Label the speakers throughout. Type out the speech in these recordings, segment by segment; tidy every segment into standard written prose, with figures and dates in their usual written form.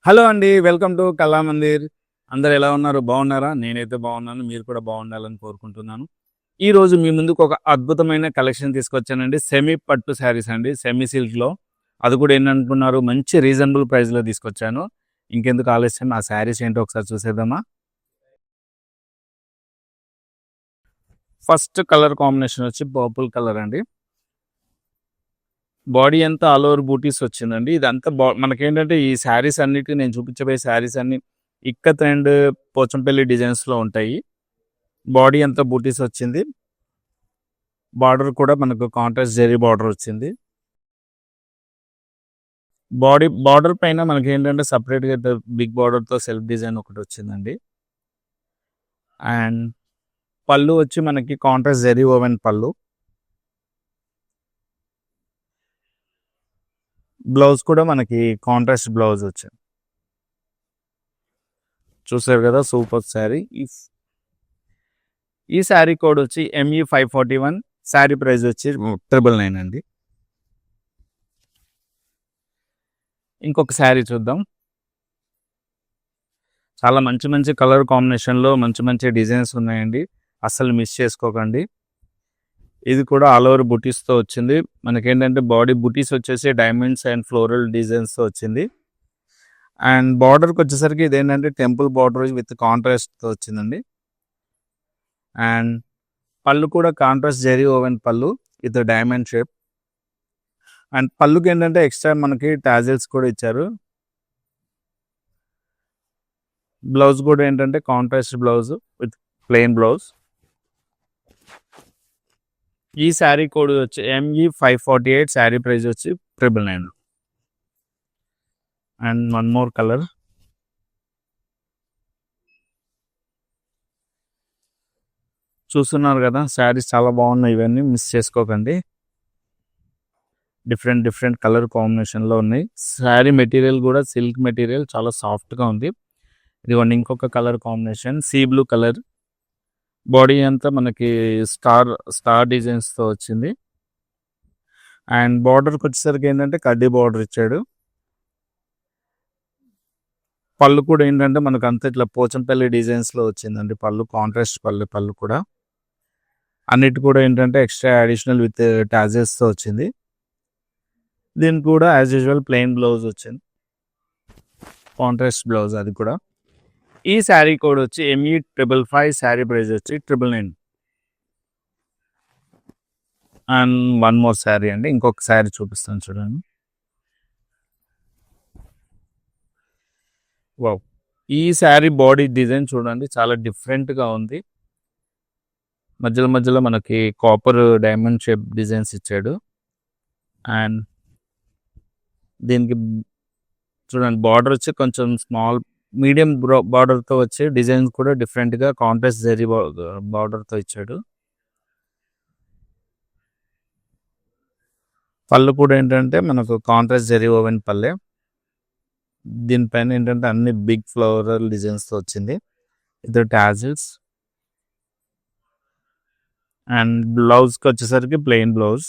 Speaker 1: Hello అండి. Welcome to Kalamandir. అందరూ ఎలా ఉన్నారు? బాగున్నారా? నేనైతే బాగున్నాను. మీరు కూడా బాగుండాలని కోరుకుంటున్నాను. ఈరోజు మీ ముందుకు ఒక అద్భుతమైన కలెక్షన్ తీసుకొచ్చానండి. సెమీ పట్టు శారీస్ అండి. సెమీ సిల్క్‌లో. అది కూడా ఏంటనుకున్నారు, మంచి రీజనబుల్ ప్రైస్‌లో తీసుకొచ్చాను. ఇంకెందుకు ఆలస్యం, ఆ శారీస్ ఏంటో ఒకసారి చూసేద్దామా? ఫస్ట్ కలర్ కాంబినేషన్ వచ్చి పర్పుల్ కలర్ అండి. బాడీ అంతా ఆల్ ఓవర్ బూటీస్ వచ్చిందండి. ఇదంతా మనకేంటంటే ఈ శారీస్ అన్నిటికి నేను చూపించబోయే శారీస్ అన్నీ ఇక్కత్ అండ్ పోచంపల్లి డిజైన్స్‌లో ఉంటాయి. బాడీ అంతా బూటీస్ వచ్చింది. బార్డర్ కూడా మనకు కాంట్రాస్ట్ జెరీ బార్డర్ వచ్చింది. బార్డర్ పైన మనకేంటంటే సెపరేట్‌గా బిగ్ బార్డర్‌తో సెల్ఫ్ డిజైన్ ఒకటి వచ్చిందండి. అండ్ పళ్ళు వచ్చి మనకి కాంట్రాస్ట్ జెరీ ఓవెన్ పళ్ళు. బ్లౌజ్ కూడా మనకి కాంట్రాస్ట్ బ్లౌజ్ వచ్చింది. చూసారు కదా, సూపర్ శారీ. ఈ శారీ కోడ్ వచ్చి ME541. శారీ ప్రైస్ వచ్చి 999 అండి. ఇంకొక శారీ చూద్దాం. చాలా మంచి మంచి కలర్ కాంబినేషన్లో మంచి మంచి డిజైన్స్ ఉన్నాయండి. అస్సలు మిస్ చేసుకోకండి. ఇది కూడా ఆల్ ఓవర్ బుటీస్తో వచ్చింది. మనకేంటంటే బాడీ బుటీస్ వచ్చేసి డైమండ్స్ అండ్ ఫ్లోరల్ డిజైన్స్తో వచ్చింది. అండ్ బార్డర్కి వచ్చేసరికి ఇదేంటంటే టెంపుల్ బార్డర్ విత్ కాంట్రాస్ట్తో వచ్చిందండి. అండ్ పళ్ళు కూడా కాంట్రాస్ట్ జెరీ ఓవెన్ పళ్ళు విత్ డైమండ్ షేప్. అండ్ పళ్ళుకి ఏంటంటే ఎక్స్ట్రా మనకి టాజిల్స్ కూడా ఇచ్చారు. బ్లౌజ్ కూడా ఏంటంటే contrast blouse with plain blouse. ఈ శారీ కోడ్ వచ్చి ME548. శారీ ప్రైస్ వచ్చి 999. And one more colour. చూస్తున్నారు కదా, శారీస్ చాలా బాగున్నాయి. ఇవన్నీ మిస్ చేసుకోకండి. డిఫరెంట్ డిఫరెంట్ కలర్ కాంబినేషన్లో ఉన్నాయి. శారీ మెటీరియల్ కూడా సిల్క్ మెటీరియల్, చాలా సాఫ్ట్గా ఉంది. ఇదిగోండి ఇంకొక colour combination, sea blue colour. Body అంతా మనకి స్టార్ డిజైన్స్తో వచ్చింది. అండ్ బార్డర్కి వచ్చేసరికి ఏంటంటే కడ్డీ బార్డర్ ఇచ్చాడు. పళ్ళు కూడా ఏంటంటే మనకు అంతా ఇట్లా పోచంపల్లి డిజైన్స్లో వచ్చిందండి. పళ్ళు కాంట్రాస్ట్ పళ్ళు కూడా అన్నిటి కూడా ఏంటంటే ఎక్స్ట్రా అడిషనల్ విత్ టాజెస్తో వచ్చింది. దీనికి కూడా యాజ్ యూజువల్ ప్లెయిన్ బ్లౌజ్ వచ్చింది, కాంట్రాస్ట్ బ్లౌజ్ అది కూడా. ఈ శారీ కోడ్ వచ్చి ME555. శారీ ప్రైస్ వచ్చి 999. అండ్ వన్ మోర్ శారీ అండి. ఇంకొక శారీ చూపిస్తాను చూడండి. వావ్, ఈ శారీ బాడీ డిజైన్ చూడండి, చాలా డిఫరెంట్గా ఉంది. మధ్యలో మధ్యలో మనకి కాపర్ డైమండ్ షేప్ డిజైన్స్ ఇచ్చాడు. అండ్ దీనికి చూడండి బార్డర్ వచ్చి కొంచెం స్మాల్ మీడియం బార్డర్తో వచ్చే డిజైన్స్ కూడా డిఫరెంట్గా కాంట్రాస్ట్ జెరీ బార్డర్తో ఇచ్చాడు. పళ్ళు కూడా ఏంటంటే మనకు కాంట్రాస్ట్ జెరీ ఓవెన్ పల్లె. దీనిపైన ఏంటంటే అన్ని బిగ్ ఫ్లోరల్ డిజైన్స్తో వచ్చింది. ఇద్దరు టాజిల్స్. అండ్ బ్లౌజ్కి వచ్చేసరికి ప్లెయిన్ బ్లౌజ్.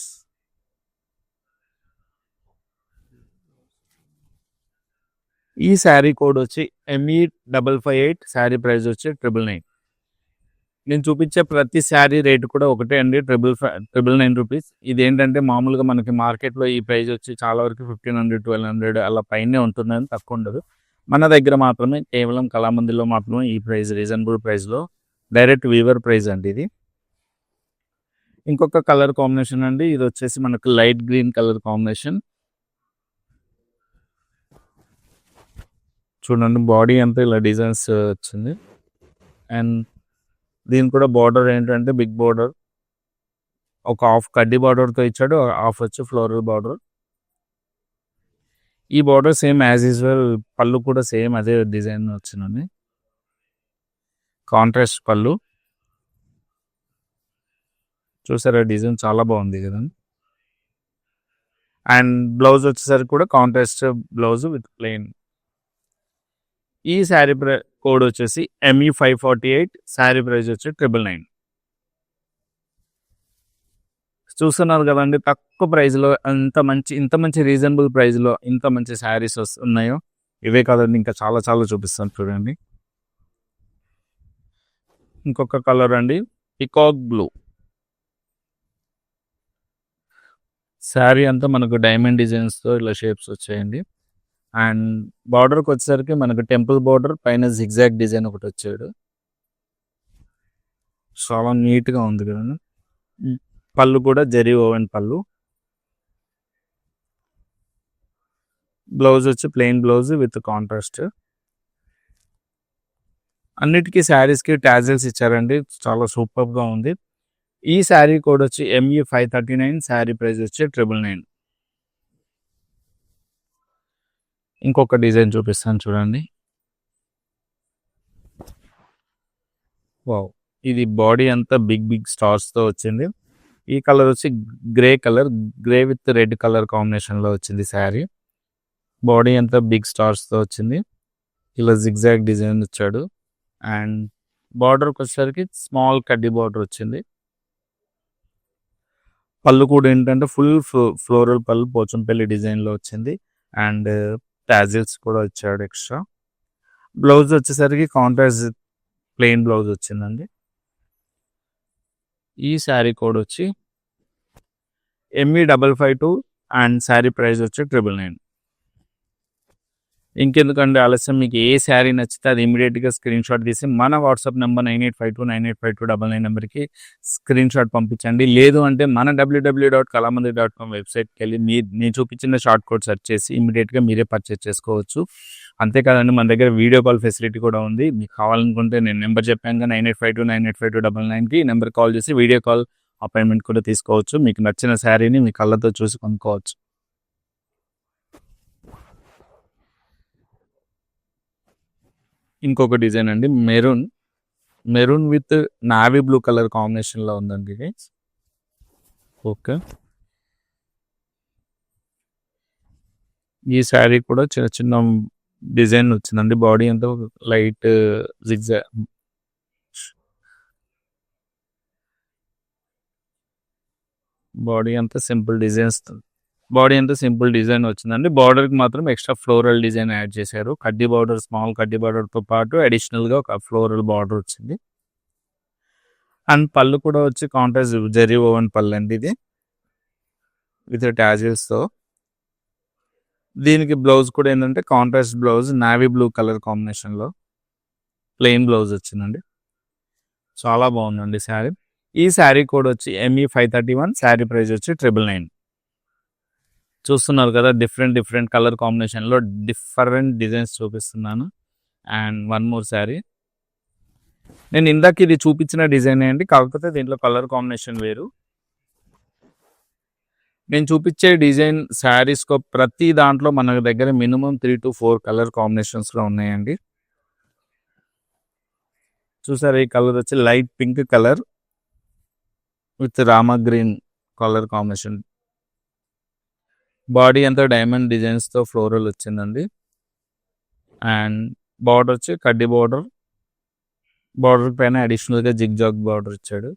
Speaker 1: ఈ శారీ కోడ్ వచ్చి ME558. శారీ ప్రైస్ వచ్చి 999. నేను చూపించే ప్రతి శారీ రేటు కూడా ఒకటే అండి, 999 రూపీస్. ఇది ఏంటంటే మామూలుగా మనకి మార్కెట్లో ఈ ప్రైస్ వచ్చి చాలా వరకు 1500, 1200 అలా పైనే ఉంటుందని, తక్కువ ఉండదు. మన దగ్గర మాత్రమే కేవలం కళామందిలో మాత్రమే ఈ ప్రైస్ రీజనబుల్ ప్రైస్లో, డైరెక్ట్ వీవర్ ప్రైస్ అండి ఇది. ఇంకొక కలర్ కాంబినేషన్ అండి, ఇది వచ్చేసి మనకు లైట్ గ్రీన్ కలర్ కాంబినేషన్. చూడండి బాడీ అంతా ఇలా డిజైన్స్ వచ్చింది. అండ్ దీని కూడా బార్డర్ ఏంటంటే బిగ్ బార్డర్, ఒక హాఫ్ కడ్డీ బార్డర్తో ఇచ్చాడు, హాఫ్ వచ్చి ఫ్లోరల్ బార్డర్. ఈ బార్డర్ సేమ్ యాజ్ యూజువల్, పళ్ళు కూడా సేమ్ అదే డిజైన్ వచ్చిందండి, కాంట్రాస్ట్ పళ్ళు. చూసారా డిజైన్ చాలా బాగుంది కదా. అండ్ బ్లౌజ్ వచ్చేసరికి కూడా కాంట్రాస్ట్ బ్లౌజ్ విత్ ప్లెయిన్. ఈ శారీ కోడ్ వచ్చేసి ME548. శారీ ప్రైస్ వచ్చి 999. చూస్తున్నారు కదండి, తక్కువ ప్రైస్లో ఇంత మంచి రీజనబుల్ ప్రైస్లో ఇంత మంచి శారీస్ ఉన్నాయో. ఇవే కాదండి, ఇంకా చాలా చాలా చూపిస్తాను చూడండి. ఇంకొక కలర్ అండి, పికాక్ బ్లూ. శారీ అంతా మనకు డైమండ్ డిజైన్స్తో ఇలా షేప్స్ వచ్చాయండి. అండ్ బార్డర్కి వచ్చేసరికి మనకు టెంపుల్ బార్డర్ పైన జిగ్జాగ్ డిజైన్ ఒకటి వచ్చాడు. చాలా నీట్గా ఉంది కదండి. పళ్ళు కూడా జరీ ఓవెన్ పళ్ళు. బ్లౌజ్ వచ్చి ప్లెయిన్ బ్లౌజ్ విత్ కాంట్రాస్ట్. అన్నిటికీ శారీస్కి టాజిల్స్ ఇచ్చారండి, చాలా సూపర్గా ఉంది. ఈ శారీ కోడ్ వచ్చి ME 539, శారీ ప్రైస్ వచ్చి 999. ఇంకొక డిజైన్ చూపిస్తాను చూడండి. వావ్, ఇది బాడీ అంతా బిగ్ బిగ్ స్టార్స్తో వచ్చింది. ఈ కలర్ వచ్చి grey colour, grey with red colour కాంబినేషన్లో వచ్చింది శారీ. బాడీ అంతా బిగ్ స్టార్స్తో వచ్చింది. ఇలా జిగ్జాగ్ డిజైన్ వచ్చాడు. అండ్ బార్డర్కి వచ్చేసరికి స్మాల్ కడ్డీ బార్డర్ వచ్చింది. పళ్ళు కూడా ఏంటంటే ఫుల్ ఫ్లోరల్ పళ్ళు పోచంపల్లి డిజైన్లో వచ్చింది. అండ్ టాజిల్స్ కూడా వచ్చాడు ఎక్స్ట్రా. బ్లౌజ్ వచ్చేసరికి కాంట్రాస్ట్ ప్లెయిన్ బ్లౌజ్ వచ్చిందండి. ఈ శారీ కోడ్ వచ్చి ME 552 అండ్ శారీ ప్రైస్ వచ్చి 999. ఇంకెందుకంటే ఆలస్యం, మీకు ఏ శారీ నచ్చితే అది ఇమీడియట్గా స్క్రీన్ షాట్ తీసి మన వాట్సాప్ నెంబర్ 9852985299 నెంబర్కి స్క్రీన్ షాట్ పంపించండి. లేదు అంటే మన www.kalamandir.com వెబ్సైట్కి వెళ్ళి నేను చూపించిన షార్ట్ కోడ్ సెర్చ్ చేసి ఇమీడియట్గా మీరే పర్చేస్ చేసుకోవచ్చు. అంతేకాదండి, మన దగ్గర వీడియో కాల్ ఫెసిలిటీ కూడా ఉంది. మీకు కావాలనుకుంటే నేను నెంబర్ చెప్పాను కదా, 9852985299కి ఈ నెంబర్ కాల్ చేసి వీడియో కాల్ అపాయింట్మెంట్ కూడా తీసుకోవచ్చు. మీకు నచ్చిన శారీని మీ కళ్ళతో చూసి కొనుక్కోవచ్చు. ఇంకొక డిజైన్ అండి, maroon with navy blue colour కాంబినేషన్లో ఉందండి ఇది. ఓకే, ఈ శారీ కూడా చిన్న చిన్న డిజైన్ వచ్చిందండి. బాడీ అంతా లైట్ జిగ్జాగ్, బాడీ అంతా సింపుల్ డిజైన్ వచ్చిందండి. బార్డర్కి మాత్రం ఎక్స్ట్రా ఫ్లోరల్ డిజైన్ యాడ్ చేశారు. కడ్డీ బార్డర్, స్మాల్ కడ్డీ బార్డర్తో పాటు అడిషనల్గా ఒక ఫ్లోరల్ బార్డర్ వచ్చింది. అండ్ పళ్ళు కూడా వచ్చి కాంట్రాస్ట్ జరీ ఓవెన్ పళ్ళు అండి ఇది, విత్ టాజిల్స్తో. దీనికి బ్లౌజ్ కూడా ఏంటంటే contrast blouse, navy blue colour కాంబినేషన్లో ప్లెయిన్ బ్లౌజ్ వచ్చిందండి. చాలా బాగుందండి శారీ. ఈ శారీ కోడ్ వచ్చి ME 531, శారీ ప్రైస్ వచ్చి 999. చూస్తున్నారు కదా, డిఫరెంట్ కలర్ కాంబినేషన్లో డిఫరెంట్ డిజైన్స్ చూపిస్తున్నాను. అండ్ వన్ మోర్ శారీ, నేను ఇందాక ఇది చూపించిన డిజైన్ అండి, కాకపోతే దీంట్లో కలర్ కాంబినేషన్ వేరు. నేను చూపించే డిజైన్ శారీస్కో ప్రతి దాంట్లో మన దగ్గర మినిమం 3 to 4 కలర్ కాంబినేషన్స్లో ఉన్నాయండి. చూసారు, ఈ కలర్ వచ్చి light pink colour with Rama green colour combination. Body అంతా డైమండ్ డిజైన్స్తో ఫ్లోరల్ వచ్చిందండి. అండ్ బార్డర్ వచ్చి కడ్డీ బార్డర్ పైన అడిషనల్గా జిగ్జాగ్ బార్డర్ ఇచ్చాడు.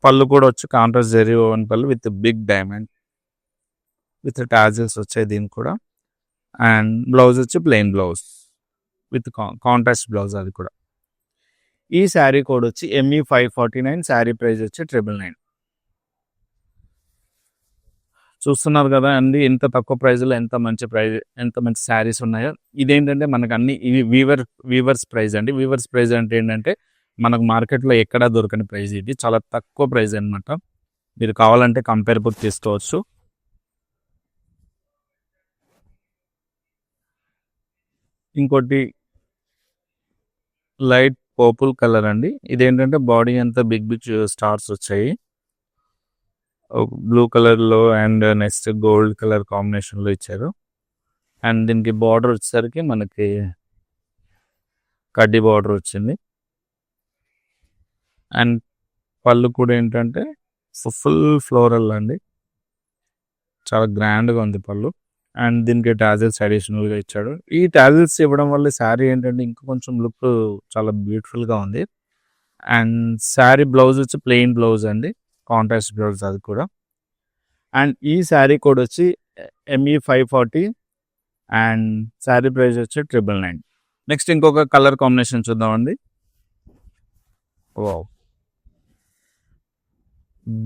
Speaker 1: పళ్ళు కూడా వచ్చి కాంట్రాస్ట్ జరీ ఓవెన్ పళ్ళు with big diamond with tassels వచ్చాయి దీనికి కూడా. అండ్ బ్లౌజ్ వచ్చి plain blouse with contrast blouse అది కూడా. ఈ శారీ కోడ్ వచ్చి ME 549, శారీ ప్రైస్ వచ్చి 999. చూస్తున్నారు కదా అండి, ఎంత తక్కువ ప్రైస్లో ఎంత మంచి శారీస్ ఉన్నాయో. ఇదేంటంటే మనకు అన్ని ఇవి వీవర్స్ ప్రైస్ అండి. వీవర్స్ ప్రైస్ అంటే ఏంటంటే మనకు మార్కెట్లో ఎక్కడా దొరకని ప్రైస్, ఇది చాలా తక్కువ ప్రైస్ అనమాట. మీరు కావాలంటే కంపేర్ బుక్ తీసుకోవచ్చు. ఇంకోటి లైట్ పర్పుల్ కలర్ అండి, ఇదేంటంటే బాడీ అంతా బిగ్ స్టార్స్ వచ్చాయి బ్లూ కలర్లో. అండ్ నెక్స్ట్ గోల్డ్ కలర్ కాంబినేషన్లో ఇచ్చారు. అండ్ దీనికి బార్డర్ వచ్చేసరికి మనకి కడ్డీ బార్డర్ వచ్చింది. అండ్ పళ్ళు కూడా ఏంటంటే ఫుల్ ఫ్లోరల్ అండి, చాలా గ్రాండ్గా ఉంది పళ్ళు. అండ్ దీనికి టాజిల్స్ అడిషనల్గా ఇచ్చాడు. ఈ టాజిల్స్ ఇవ్వడం వల్ల శారీ ఏంటంటే ఇంకా కొంచెం లుక్ చాలా బ్యూటిఫుల్గా ఉంది. అండ్ శారీ బ్లౌజ్ వచ్చి ప్లెయిన్ బ్లౌజ్ అండి, కాంట్రాస్ట్ బ్లౌజ్ అది కూడా. అండ్ ఈ శారీ కోడ్ వచ్చి ME 540 అండ్ శారీ ప్రైస్ వచ్చి 999. నెక్స్ట్ ఇంకొక కలర్ కాంబినేషన్ చూద్దామండి. Wow,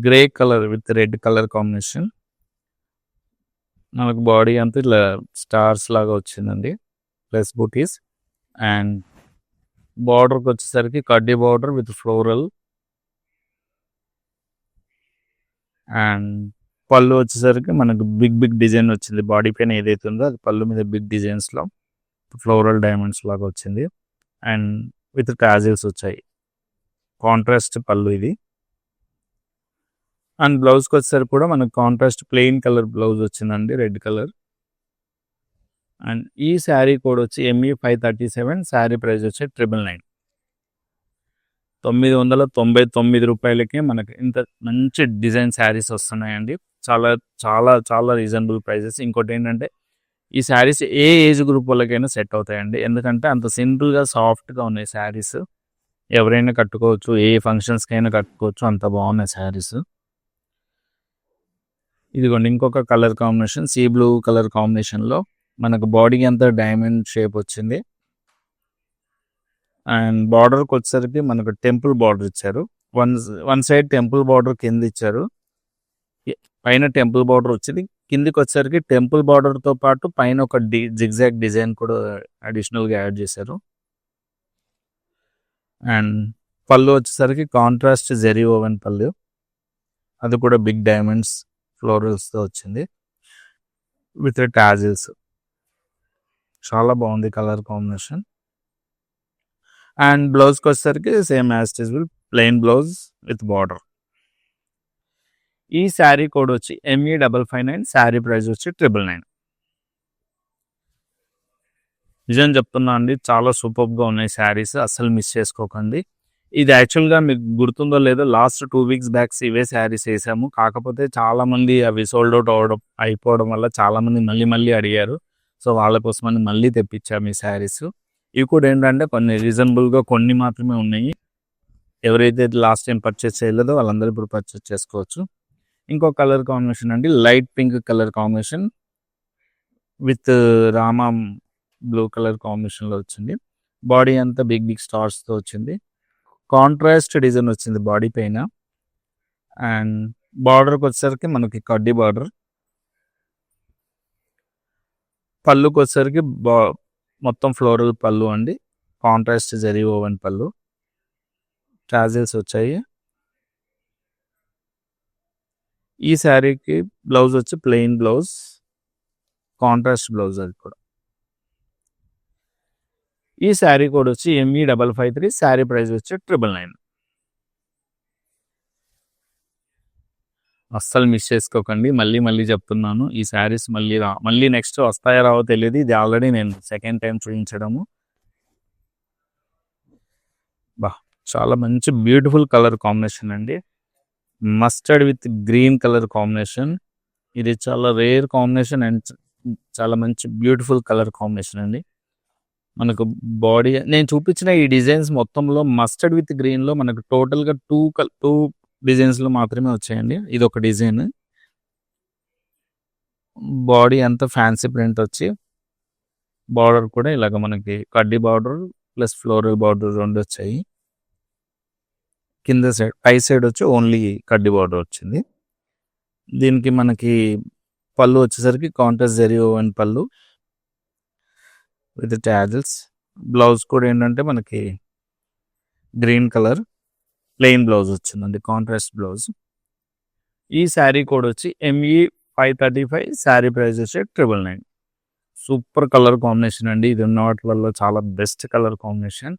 Speaker 1: grey colour with red colour combination. మనకు బాడీ అంతా ఇట్లా స్టార్స్ లాగా వచ్చిందండి, ప్లస్ బూటీస్. అండ్ బార్డర్కి వచ్చేసరికి కడ్డీ border with floral. And pallu వచ్చేసరికి మనకు బిగ్ డిజైన్ వచ్చింది. బాడీ పైన ఏదైతే ఉందో అది పళ్ళు మీద బిగ్ డిజైన్స్లో ఫ్లోరల్ డైమండ్స్ లాగా వచ్చింది. అండ్ విత్ టాజిల్స్ వచ్చాయి. కాంట్రాస్ట్ పళ్ళు ఇది. అండ్ బ్లౌజ్కి వచ్చేసరికి కూడా మనకు కాంట్రాస్ట్ ప్లెయిన్ కలర్ బ్లౌజ్ వచ్చిందండి, రెడ్ కలర్. అండ్ ఈ శారీ కోడ్ వచ్చి ME 537. శారీ ప్రైస్ వచ్చి 999. 999 రూపాయలకి మనకి ఇంత మంచి డిజైన్ శారీస్ వస్తున్నాయండి. చాలా చాలా చాలా రీజనబుల్ ప్రైజెస్. ఇంకోటి ఏంటంటే ఈ శారీస్ ఏ ఏజ్ గ్రూప్ వాళ్ళకైనా సెట్ అవుతాయండి. ఎందుకంటే అంత సింపుల్గా సాఫ్ట్గా ఉన్నాయి శారీస్. ఎవరైనా కట్టుకోవచ్చు, ఏ ఫంక్షన్స్కైనా కట్టుకోవచ్చు, అంత బాగున్నాయి శారీస్. ఇదిగోండి ఇంకొక colour combination, sea blue colour కాంబినేషన్లో మనకు బాడీ అంతా డైమండ్ షేప్ వచ్చింది. అండ్ బార్డర్కి వచ్చేసరికి మనకు టెంపుల్ బార్డర్ ఇచ్చారు. వన్ సైడ్ టెంపుల్ బార్డర్ కింద ఇచ్చారు, పైన టెంపుల్ బార్డర్ వచ్చింది. కిందికి వచ్చేసరికి టెంపుల్ బార్డర్తో పాటు పైన ఒక జిగ్జాగ్ డిజైన్ కూడా అడిషనల్గా యాడ్ చేశారు. అండ్ పళ్ళు వచ్చేసరికి కాంట్రాస్ట్ జెరీ ఓవెన్ పళ్ళు, అది కూడా బిగ్ డైమండ్స్ ఫ్లోరల్స్తో వచ్చింది విత్ టాజిల్స్. చాలా బాగుంది కలర్ కాంబినేషన్. అండ్ బ్లౌజ్కి వచ్చేసరికి same as it is plain blouse with border. ఈ శారీ కోడ్ వచ్చి ME 559. శారీ ప్రైస్ వచ్చి 999. నిజం చెప్తున్నా అండి, చాలా సూపర్గా ఉన్నాయి శారీస్, అస్సలు మిస్ చేసుకోకండి. ఇది యాక్చువల్గా మీకు గుర్తుందో లేదో, లాస్ట్ 2 weeks బ్యాక్స్ ఇవే శారీస్ వేసాము. కాకపోతే చాలామంది అవి సోల్డ్ అవుట్ అయిపోవడం వల్ల చాలామంది మళ్ళీ అడిగారు. సో వాళ్ళ కోసమని మళ్ళీ తెప్పించాము ఈ శారీస్. ఇవి కూడా ఏంటంటే కొన్ని రీజనబుల్గా కొన్ని మాత్రమే ఉన్నాయి. ఎవరైతే లాస్ట్ టైం పర్చేస్ చేయలేదో వాళ్ళందరూ ఇప్పుడు పర్చేస్ చేసుకోవచ్చు. ఇంకో కలర్ కాంబినేషన్ అండి, light pink colour combination with Rama blue colour కాంబినేషన్లో వచ్చింది. బాడీ అంతా బిగ్ స్టార్స్తో వచ్చింది. కాంట్రాస్ట్ డిజైన్ వచ్చింది బాడీ పైన. అండ్ బార్డర్కి వచ్చేసరికి మనకి కడ్డీ బార్డర్. పళ్ళుకి వచ్చేసరికి మొత్తం ఫ్లోరల్ పళ్ళు అండి, కాంట్రాస్ట్ జరీ ఓవెన్ పళ్ళు. టాజిల్స్ వచ్చాయి. ఈ శారీకి బ్లౌజ్ వచ్చి ప్లెయిన్ బ్లౌజ్, కాంట్రాస్ట్ బ్లౌజ్ అది కూడా. ఈ శారీ కోడ్ వచ్చి ME 553. శారీ ప్రైస్ వచ్చి 999. అస్సలు మిస్ చేసుకోకండి. మళ్ళీ చెప్తున్నాను, ఈ శారీస్ మళ్ళీ నెక్స్ట్ వస్తాయో రావో తెలియదు. ఇది ఆల్రెడీ నేను సెకండ్ టైం చూపించడము. చాలా మంచి బ్యూటిఫుల్ కలర్ కాంబినేషన్ అండి, mustard with green colour combination. ఇది చాలా రేర్ కాంబినేషన్ అండ్ చాలా మంచి బ్యూటిఫుల్ కలర్ కాంబినేషన్ అండి. మనకు బాడీ నేను చూపించిన ఈ డిజైన్స్ మొత్తంలో మస్టర్డ్ విత్ గ్రీన్లో మనకు టోటల్గా టూ డిజైన్స్లో మాత్రమే వచ్చాయండి. ఇది ఒక డిజైన్. బాడీ అంతా ఫ్యాన్సీ ప్రింట్ వచ్చి బార్డర్ కూడా ఇలాగ మనకి కడ్డీ బార్డర్ ప్లస్ ఫ్లోరల్ బార్డర్ రెండు వచ్చాయి. కింద సైడ్ పై సైడ్ వచ్చి ఓన్లీ కడ్డీ బార్డర్ వచ్చింది. దీనికి మనకి పళ్ళు వచ్చేసరికి కాంట్రాస్ట్ జరీ ఓవెన్ పళ్ళు విత్ టాజిల్స్. బ్లౌజ్ కూడా ఏంటంటే మనకి గ్రీన్ కలర్ ప్లెయిన్ బ్లౌజ్ వచ్చిందండి, కాంట్రాస్ట్ బ్లౌజ్. ఈ శారీ కోడ్ వచ్చి ME 535. శారీ ప్రైస్ వచ్చి 999. సూపర్ కలర్ కాంబినేషన్ అండి, ఇది ఉన్న వాటిల్లో చాలా బెస్ట్ కలర్ కాంబినేషన్.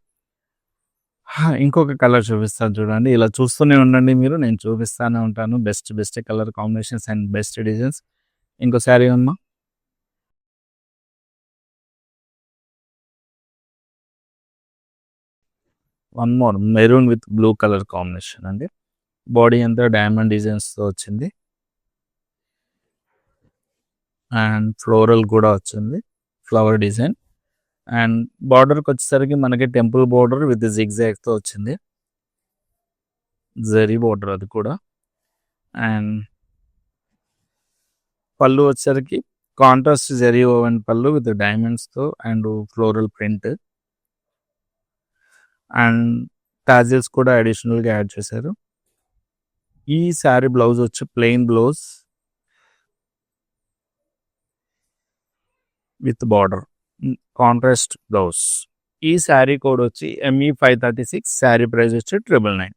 Speaker 1: ఇంకొక కలర్ చూపిస్తాను చూడండి, ఇలా చూస్తూనే ఉండండి మీరు, నేను చూపిస్తూనే ఉంటాను best colour combinations and best designs. ఇంకో శారీ అమ్మా. One more maroon with blue colour combination అండి. బాడీ అంతా డైమండ్ డిజైన్స్తో వచ్చింది అండ్ ఫ్లోరల్ కూడా వచ్చింది, ఫ్లవర్ డిజైన్. అండ్ బార్డర్కి వచ్చేసరికి మనకి టెంపుల్ బార్డర్ విత్ జిగ్జాగ్తో వచ్చింది, జరీ బార్డర్ అది కూడా. అండ్ పళ్ళు వచ్చేసరికి కాంట్రాస్ట్ జరీ ఓవెన్ పళ్ళు విత్ డైమండ్స్తో and floral print and tassels కూడా అడిషనల్గా యాడ్ చేశారు. ఈ శారీ బ్లౌజ్ వచ్చి plain blouse with border contrast blouse. ఈ శారీ కోడ్ వచ్చి ME536, శారీ ప్రైస్ వచ్చి 999.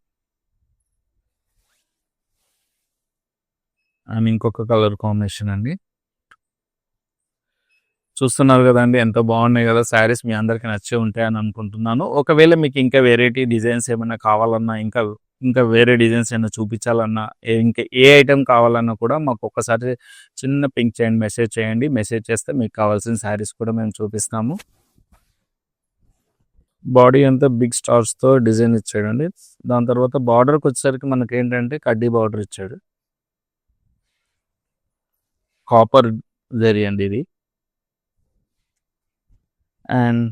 Speaker 1: అండ్ ఇంకొక కలర్ కాంబినేషన్ అండి. చూస్తున్నారు కదండి ఎంత బాగున్నాయి కదా శారీస్. మీ అందరికి నచ్చే ఉంటాయని అనుకుంటున్నాను. ఒకవేళ మీకు ఇంకా వెరైటీ డిజైన్స్ ఏమైనా కావాలన్నా, ఇంకా వేరే డిజైన్స్ ఏమైనా చూపించాలన్నా, ఇంకా ఏ ఐటెం కావాలన్నా కూడా మాకు ఒక్కసారి చిన్న పింక్ చేయండి, మెసేజ్ చేయండి. మెసేజ్ చేస్తే మీకు కావాల్సిన శారీస్ కూడా మేము చూపిస్తాము. బాడీ అంతా బిగ్ స్టార్స్తో డిజైన్ ఇచ్చాడండి. దాని తర్వాత బార్డర్కి వచ్చేసరికి మనకి ఏంటంటే కడ్డీ బార్డర్ ఇచ్చాడు. కాపర్ జరీ అండి ఇది. అండ్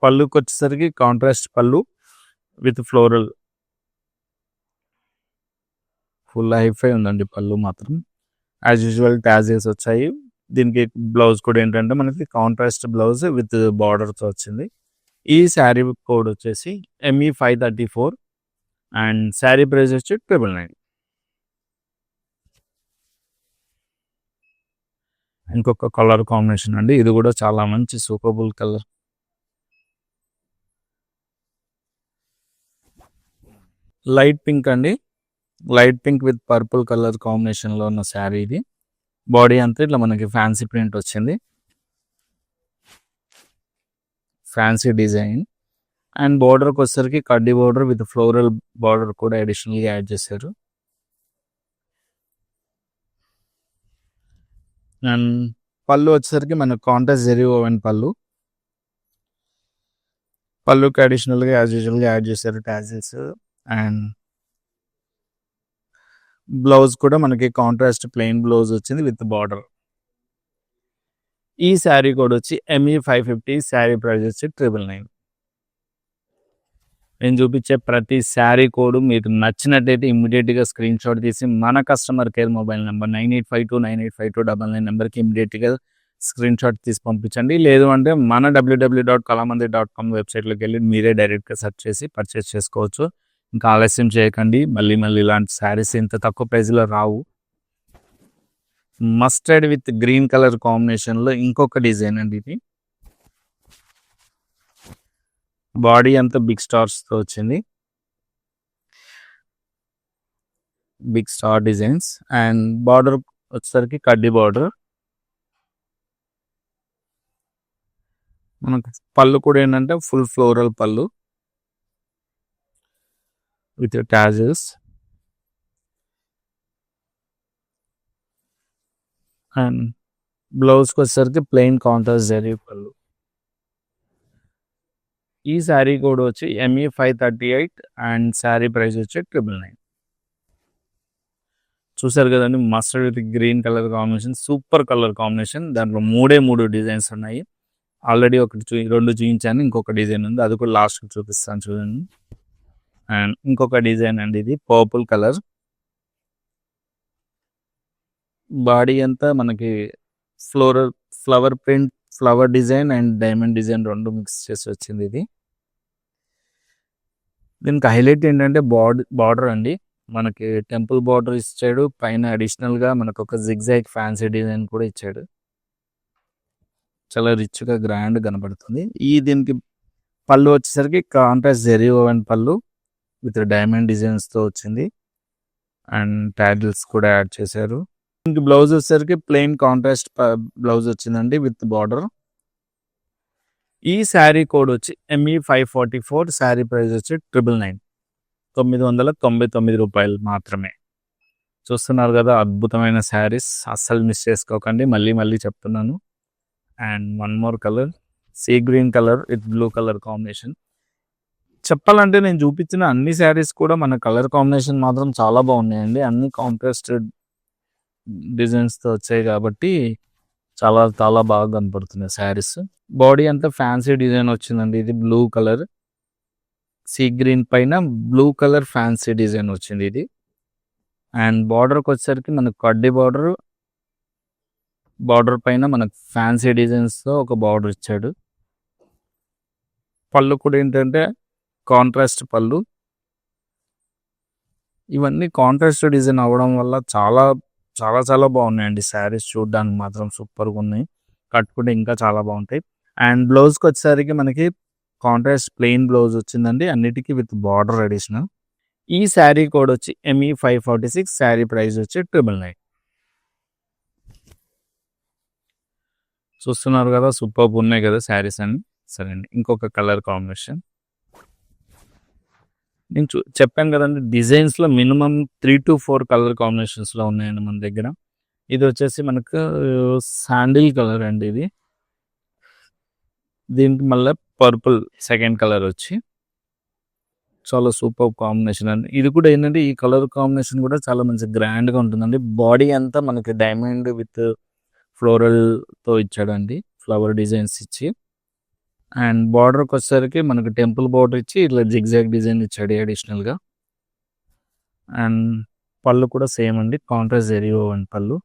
Speaker 1: పళ్ళుకి వచ్చేసరికి కాంట్రాస్ట్ పళ్ళు విత్ ఫ్లోరల్. ఫుల్ హైఫై ఉందండి పళ్ళు మాత్రం. యాజ్ యూజువల్ టాజిల్స్ వచ్చాయి. దీనికి బ్లౌజ్ కూడా ఏంటంటే మనకి కాంట్రాస్ట్ బ్లౌజ్ విత్ బార్డర్తో వచ్చింది. ఈ శారీ కోడ్ వచ్చేసి ME534 అండ్ శారీ ప్రైస్ వచ్చి 999. ఇంకొక కలర్ కాంబినేషన్ అండి. ఇది కూడా చాలా మంచి సూపర్బుల్ కలర్. లైట్ పింక్ అండి. Light pink with purple colour కాంబినేషన్లో ఉన్న శారీ ఇది. బాడీ అంతా ఇట్లా మనకి ఫ్యాన్సీ ప్రింట్ వచ్చింది, ఫ్యాన్సీ డిజైన్. అండ్ బార్డర్కి వచ్చేసరికి కడ్డీ బార్డర్ విత్ ఫ్లోరల్ బార్డర్ కూడా అడిషనల్గా యాడ్ చేశారు. అండ్ పళ్ళు వచ్చేసరికి మనకు కాంట్రాస్ట్ జరీ ఓవెన్ పళ్ళుకి అడిషనల్గా యాజ్ యూజువల్గా యాడ్ చేశారు టాజిల్స్. అండ్ బ్లౌజ్ కూడా మనకి కాంట్రాస్ట్ ప్లెయిన్ బ్లౌజ్ వచ్చింది విత్ బార్డర్. ఈ శారీ కోడ్ వచ్చి ME550, శారీ ప్రైస్ వచ్చి 999. నేను చూపించే ప్రతి శారీ కోడ్ మీకు నచ్చినట్టయితే ఇమ్మీడియట్గా స్క్రీన్ షాట్ తీసి మన కస్టమర్ కేర్ మొబైల్ నెంబర్ 9852985299 నెంబర్కి ఇమ్మీడియట్గా స్క్రీన్ షాట్ తీసి పంపించండి. లేదు అంటే మన www.kalamandir.com వెబ్సైట్లోకి వెళ్ళి మీరే డైరెక్ట్గా సెర్చ్ చేసి పర్చేస్ చేసుకోవచ్చు. ఇంకా ఆలస్యం చేయకండి. మళ్ళీ ఇలాంటి శారీస్ ఇంత తక్కువ ప్రైస్లో రావు. మస్టర్డ్ విత్ గ్రీన్ కలర్ కాంబినేషన్లో ఇంకొక డిజైన్ అండి ఇది. బాడీ అంతా బిగ్ స్టార్స్తో వచ్చింది, big star designs. And border వచ్చేసరికి కడ్డీ బార్డర్. మనకు పళ్ళు కూడా ఏంటంటే ఫుల్ ఫ్లోరల్ పళ్ళు విత్ టాజెస్. అండ్ బ్లౌజ్కి వచ్చేసరికి ప్లెయిన్ కాంట్రాస్ట్ జరీ పళ్ళు. ఈ శారీ కోడ్ వచ్చి ME538 అండ్ శారీ ప్రైస్ వచ్చి 999. చూసారు కదండి, mustard with green colour combination, super colour combination. దాంట్లో 3 డిజైన్స్ ఉన్నాయి. ఆల్రెడీ 2 చూపించాను, ఇంకొక డిజైన్ ఉంది, అది కూడా లాస్ట్కి చూపిస్తాను చూడండి. అండ్ ఇంకొక డిజైన్ అండి ఇది పర్పుల్ కలర్. బాడీ అంతా మనకి flower print, flower design and diamond design 2 mix చేసి వచ్చింది ఇది. దీనికి హైలైట్ ఏంటంటే బార్డర్ అండి. మనకి టెంపుల్ బార్డర్ ఇచ్చాడు, పైన అడిషనల్గా మనకు ఒక జిగ్జాగ్ ఫ్యాన్సీ డిజైన్ కూడా ఇచ్చాడు. చాలా రిచ్గా గ్రాండ్ కనబడుతుంది. దీనికి పళ్ళు వచ్చేసరికి కాంట్రాస్ట్ జరీ ఓవెన్ పళ్ళు విత్ డైమండ్ డిజైన్స్తో వచ్చింది. అండ్ టాజిల్స్ కూడా యాడ్ చేశారు. దీనికి బ్లౌజ్ వచ్చేసరికి ప్లెయిన్ కాంట్రాస్ట్ బ్లౌజ్ వచ్చిందండి విత్ బార్డర్. ఈ శారీ కోడ్ వచ్చి ME544, శారీ ప్రైస్ వచ్చి 999, 999 రూపాయలు మాత్రమే. చూస్తున్నారు కదా అద్భుతమైన శారీస్, అస్సలు మిస్ చేసుకోకండి. మళ్ళీ చెప్తున్నాను. And one more colour, sea green colour with blue colour combination. చెప్పాలంటే నేను చూపించిన అన్ని శారీస్ కూడా మన కలర్ కాంబినేషన్ మాత్రం చాలా బాగున్నాయండి. అన్ని కాంట్రాస్ట్ డిజైన్స్తో వచ్చాయి కాబట్టి చాలా చాలా బాగా కనపడుతున్నాయి శారీస్. బాడీ అంతా ఫ్యాన్సీ డిజైన్ వచ్చిందండి. ఇది బ్లూ కలర్, సీ గ్రీన్ పైన బ్లూ కలర్ ఫ్యాన్సీ డిజైన్ వచ్చింది ఇది. అండ్ బార్డర్కి వచ్చేసరికి మనకు కడ్డీ బార్డర్, బార్డర్ పైన మనకు ఫ్యాన్సీ డిజైన్స్తో ఒక బార్డర్ ఇచ్చాడు. పళ్ళు కూడా ఏంటంటే కాంట్రాస్ట్ పళ్ళు. ఇవన్నీ కాంట్రాస్ట్ డిజైన్ అవ్వడం వల్ల చాలా చాలా చాలా బాగున్నాయండి శారీస్. చూడడానికి మాత్రం సూపర్గా ఉన్నాయి, కట్టుకుంటే ఇంకా చాలా బాగుంటాయి. అండ్ బ్లౌజ్కి వచ్చేసరికి మనకి కాంట్రాస్ట్ ప్లెయిన్ బ్లౌజ్ వచ్చిందండి, అన్నిటికీ విత్ బార్డర్ అడిషనల్. ఈ శారీ కోడ్ వచ్చి ME546, శారీ ప్రైస్ వచ్చి 999. చూస్తున్నారు కదా, సూపర్ ఉన్నాయి కదా శారీస్ అన్ని. సరే అండి, ఇంకొక కలర్ కాంబినేషన్ నేను చెప్పాను కదండి, డిజైన్స్లో మినిమం 3 to 4 కలర్ కాంబినేషన్స్లో ఉన్నాయండి మన దగ్గర. ఇది వచ్చేసి మనకు శాండిల్ కలర్ అండి. ఇది దీనికి మళ్ళీ పర్పుల్ సెకండ్ కలర్ వచ్చి చాలా సూపర్ కాంబినేషన్ అండి. ఇది కూడా ఏంటంటే ఈ కలర్ కాంబినేషన్ కూడా చాలా మంచి గ్రాండ్గా ఉంటుందండి. బాడీ అంతా మనకి డైమండ్ విత్ ఫ్లోరల్తో ఇచ్చాడండి, ఫ్లవర్ డిజైన్స్ ఇచ్చి. అండ్ బార్డర్కి వచ్చేసరికి మనకి టెంపుల్ బార్డర్ ఇచ్చి ఇట్లా జిగ్జాగ్ డిజైన్ ఇచ్చాడు అడిషనల్గా. అండ్ పళ్ళు కూడా సేమ్ అండి, కాంట్రాస్ట్ జరీ ఓవెన్ పళ్ళు.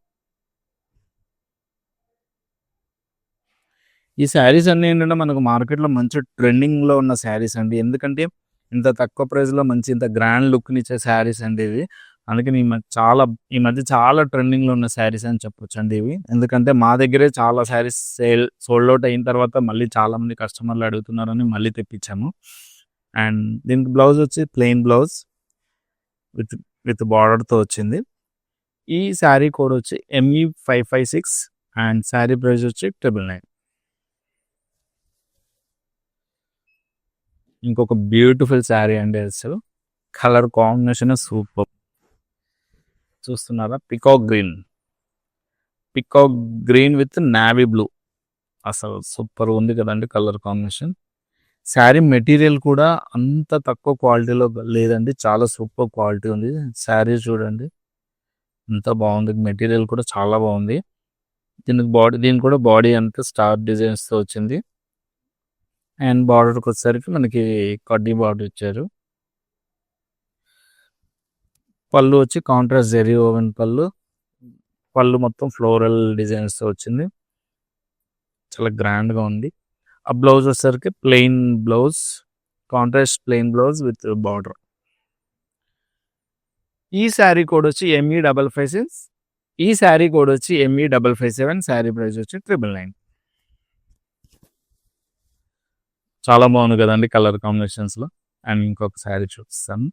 Speaker 1: ఈ శారీస్ అన్నీ ఏంటంటే మనకు మార్కెట్లో మంచి ట్రెండింగ్లో ఉన్న శారీస్ అండి. ఎందుకంటే ఇంత తక్కువ ప్రైస్లో మంచి ఇంత గ్రాండ్ లుక్ని ఇచ్చే శారీస్ అండి ఇవి. అందుకని ఈ మధ్య చాలా ట్రెండింగ్లో ఉన్న శారీస్ అని చెప్పొచ్చు అండి ఇవి. ఎందుకంటే మా దగ్గరే చాలా శారీస్ సోల్డ్ అవుట్ అయిన తర్వాత మళ్ళీ చాలామంది కస్టమర్లు అడుగుతున్నారని మళ్ళీ తెప్పించాము. అండ్ దీనికి బ్లౌజ్ వచ్చి ప్లెయిన్ బ్లౌజ్ విత్ విత్ బార్డర్తో వచ్చింది. ఈ శారీ కోడ్ వచ్చి ME556 అండ్ శారీ ప్రైస్ వచ్చి 999. ఇంకొక బ్యూటిఫుల్ శారీ అండి, అసలు కలర్ కాంబినేషన్ సూపర్. చూస్తున్నారా, peacock green with navy blue. అసలు సూపర్ ఉంది కదండి కలర్ కాంబినేషన్. శారీ మెటీరియల్ కూడా అంత తక్కువ క్వాలిటీలో లేదండి, చాలా సూపర్ క్వాలిటీ ఉంది. శారీ చూడండి ఎంత బాగుంది, మెటీరియల్ కూడా చాలా బాగుంది. దీనికి కూడా బాడీ అంతా స్టార్ డిజైన్స్తో వచ్చింది. అండ్ బార్డర్కి వచ్చేసరికి మనకి కడ్డీ బార్డర్ ఇచ్చారు. పళ్ళు వచ్చి కాంట్రాస్ట్ జెరీ ఓవెన్ పళ్ళు మొత్తం ఫ్లోరల్ డిజైన్స్తో వచ్చింది, చాలా గ్రాండ్గా ఉంది. ఆ బ్లౌజ్ వచ్చేసరికి plain blouse, contrast plain blouse with border. ఈ శారీ కోడ్ వచ్చి ME556, ఈ శారీ కోడ్ వచ్చి ME557, శారీ ప్రైస్ వచ్చి 999. చాలా బాగుంది కదండి కలర్ కాంబినేషన్స్లో. అండ్ ఇంకొక శారీ చూపిస్తాను.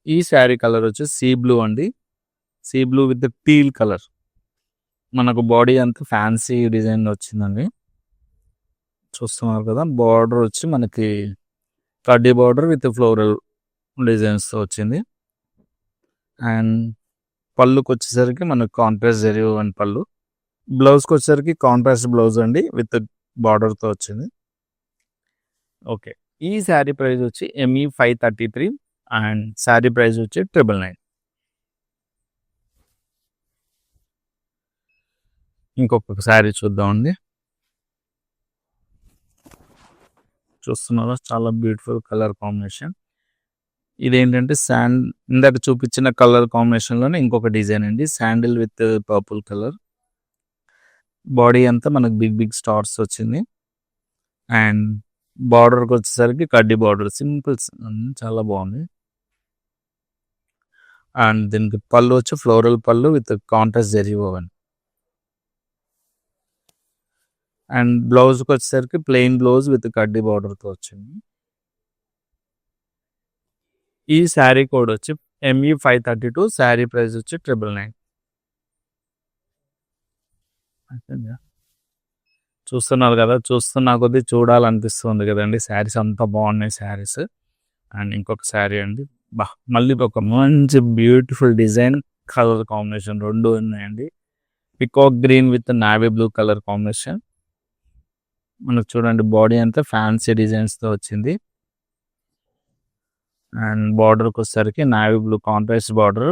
Speaker 1: ఈ శారీ కలర్ వచ్చి సీ బ్లూ అండి, sea blue with teal colour. మనకు బాడీ అంతా ఫ్యాన్సీ డిజైన్ వచ్చిందండి, చూస్తున్నారు కదా. బార్డర్ వచ్చి మనకి కడ్డీ బార్డర్ విత్ ఫ్లోరల్ డిజైన్స్తో వచ్చింది. అండ్ పళ్ళుకి వచ్చేసరికి మనకు కాంట్రాస్ట్ జరీ ఓవెన్ పళ్ళు. బ్లౌజ్కి వచ్చేసరికి కాంట్రాస్ట్ బ్లౌజ్ అండి విత్ బార్డర్తో వచ్చింది. ఓకే, ఈ శారీ ప్రైస్ వచ్చి ME533 అండ్ శారీ ప్రైస్ వచ్చి 999. ఇంకొక శారీ చూద్దామండి. చూస్తున్నారా, చాలా బ్యూటిఫుల్ కలర్ కాంబినేషన్. ఇదేంటంటే ఇందాక చూపించిన కలర్ కాంబినేషన్లోనే ఇంకొక డిజైన్ అండి, sandal with purple colour. Body అంతా మనకు బిగ్ స్టార్స్ వచ్చింది. అండ్ బార్డర్కి వచ్చేసరికి కడ్డీ బార్డర్, సింపుల్, చాలా బాగుంది. అండ్ దీనికి పళ్ళు వచ్చి ఫ్లోరల్ పళ్ళు with contrast zari woven. And బ్లౌజ్కి వచ్చేసరికి ప్లెయిన్ బ్లౌజ్ విత్ కడ్డీ బార్డర్తో వచ్చింది. ఈ శారీ కోడ్ వచ్చి ME532, శారీ ప్రైస్ వచ్చి 999. చూస్తున్నారు కదా, చూస్తున్నా కొద్దీ చూడాలనిపిస్తుంది కదండి, శారీస్ అంత బాగున్నాయి శారీస్. అండ్ ఇంకొక శారీ అండి, మళ్ళీ ఒక మంచి బ్యూటిఫుల్ డిజైన్ కలర్ కాంబినేషన్ రెండు ఉన్నాయండి. Peacock green with navy blue colour combination. మనకు చూడండి బాడీ అంతా ఫ్యాన్సీ డిజైన్స్తో వచ్చింది. అండ్ బార్డర్కి వచ్చేసరికి navy blue contrast border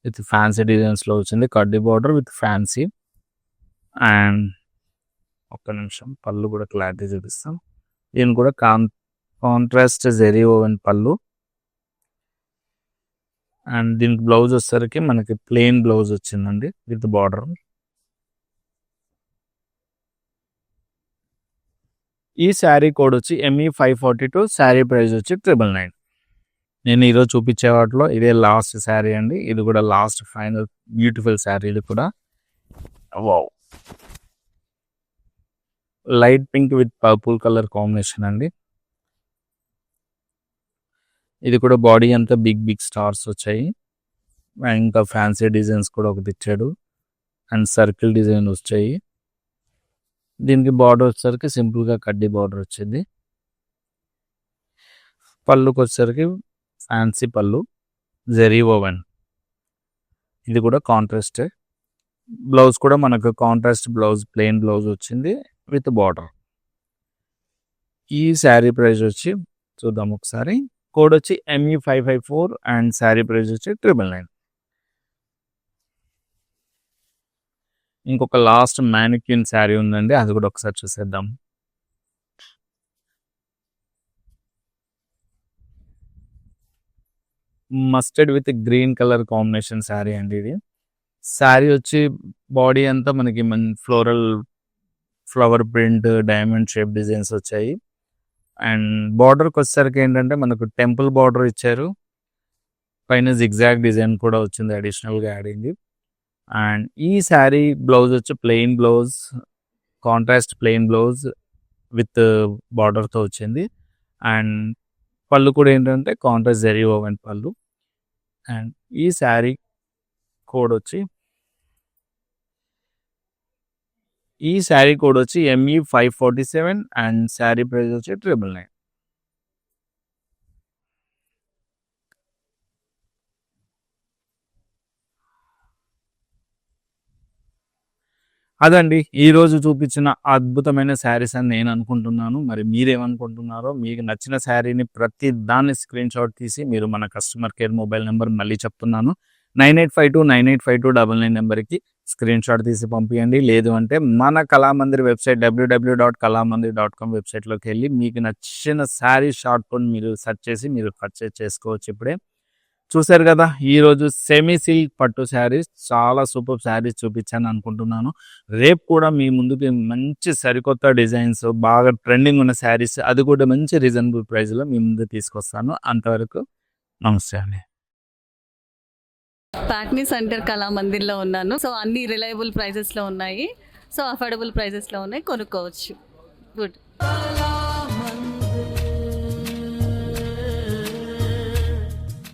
Speaker 1: with fancy డిజైన్స్లో వచ్చింది, కడ్డీ బార్డర్ విత్ ఫ్యాన్సీ. అండ్ ఒక్క నిమిషం, పళ్ళు కూడా క్లారిటీ చూపిస్తాం. దీని కూడా contrast zari woven pallu. And దీనికి బ్లౌజ్ వచ్చేసరికి మనకి ప్లెయిన్ బ్లౌజ్ వచ్చిందండి విత్ బార్డర్. ఈ శారీ కోడ్ వచ్చి ME542, శారీ ప్రైస్ వచ్చి 999. నేను ఈరోజు చూపించే వాటిలో ఇదే లాస్ట్ శారీ అండి. ఇది కూడా లాస్ట్ ఫైనల్ బ్యూటిఫుల్ శారీ. ఇది కూడా wow, light pink with purple colour combination అండి. ఇది కూడా బాడీ అంతా బిగ్ బిగ్ స్టార్స్ వచ్చాయి. ఇంకా ఫ్యాన్సీ డిజైన్స్ కూడా ఒకటి ఇచ్చాడు అండ్ సర్కిల్ డిజైన్ వచ్చాయి. దీనికి బార్డర్ వచ్చేసరికి సింపుల్గా కడ్డీ బార్డర్ వచ్చింది. పళ్ళుకి వచ్చేసరికి ఫ్యాన్సీ పళ్ళు, జెరీ ఓవెన్. ఇది కూడా కాంట్రాస్ట్. బ్లౌజ్ కూడా మనకు కాంట్రాస్ట్ బ్లౌజ్, ప్లెయిన్ బ్లౌజ్ వచ్చింది విత్ బార్డర్. ఈ శారీ ప్రైస్ వచ్చి చూద్దాం ఒకసారి. కోడ్ వచ్చి ME554 అండ్ శారీ ప్రైస్ వచ్చి 999. ఇంకొక లాస్ట్ మ్యానిక్యూన్ శారీ ఉందండి, అది కూడా ఒకసారి చూసేద్దాం. Mustard with green colour combination sari అండి. ఇది శారీ వచ్చి బాడీ అంతా మనకి floral flower print, diamond shape designs వచ్చాయి. అండ్ బార్డర్కి వచ్చేసరికి ఏంటంటే మనకు టెంపుల్ బార్డర్ ఇచ్చారు, పైన జిగ్జాగ్ డిజైన్ కూడా వచ్చింది, అడిషనల్గా యాడ్ అయింది. అండ్ ఈ శారీ బ్లౌజ్ వచ్చి plain blouse, contrast plain blouse with బార్డర్తో వచ్చింది. అండ్ పళ్ళు కూడా ఏంటంటే contrast zari woven pallu. And ఈ శారీ కోడ్ వచ్చి ME547 అండ్ శారీ ప్రైస్ వచ్చి 999. అదండి ఈరోజు చూపించిన అద్భుతమైన శారీస్ అని నేను అనుకుంటున్నాను. మరి మీరేమనుకుంటున్నారో, మీకు నచ్చిన శారీని ప్రతి దాన్ని స్క్రీన్ షాట్ తీసి మీరు మన కస్టమర్ కేర్ మొబైల్ నెంబర్ మళ్ళీ చెప్తున్నాను, 9852 నెంబర్కి స్క్రీన్ షాట్ తీసి పంపించండి. లేదు అంటే మన కళామందిర్ వెబ్సైట్ www.kalamandir.com వెబ్సైట్లోకి వెళ్ళి మీకు నచ్చిన శారీ షార్ట్ కోడ్ మీరు సెర్చ్ చేసి మీరు పర్చేస్ చేసుకోవచ్చు. ఇప్పుడే చూశారు కదా, ఈరోజు సెమీ సిల్క్ పట్టు శారీస్, చాలా సూపర్ శారీస్ చూపించాను అనుకుంటున్నాను. రేపు కూడా మీ ముందుకి మంచి సరికొత్త డిజైన్స్, బాగా ట్రెండింగ్ ఉన్న శారీస్, అది కూడా మంచి రీజనబుల్ ప్రైస్లో మీ ముందు తీసుకొస్తాను. అంతవరకు నమస్తే అండి.
Speaker 2: ప్యాట్నీ సెంటర్ కళామందిర్లో ఉన్నాను. సో అన్ని రిలయబుల్ ప్రైజెస్లో ఉన్నాయి, సో అఫోర్డబుల్ ప్రైజెస్లో ఉన్నాయి, కొనుక్కోవచ్చు. గుడ్.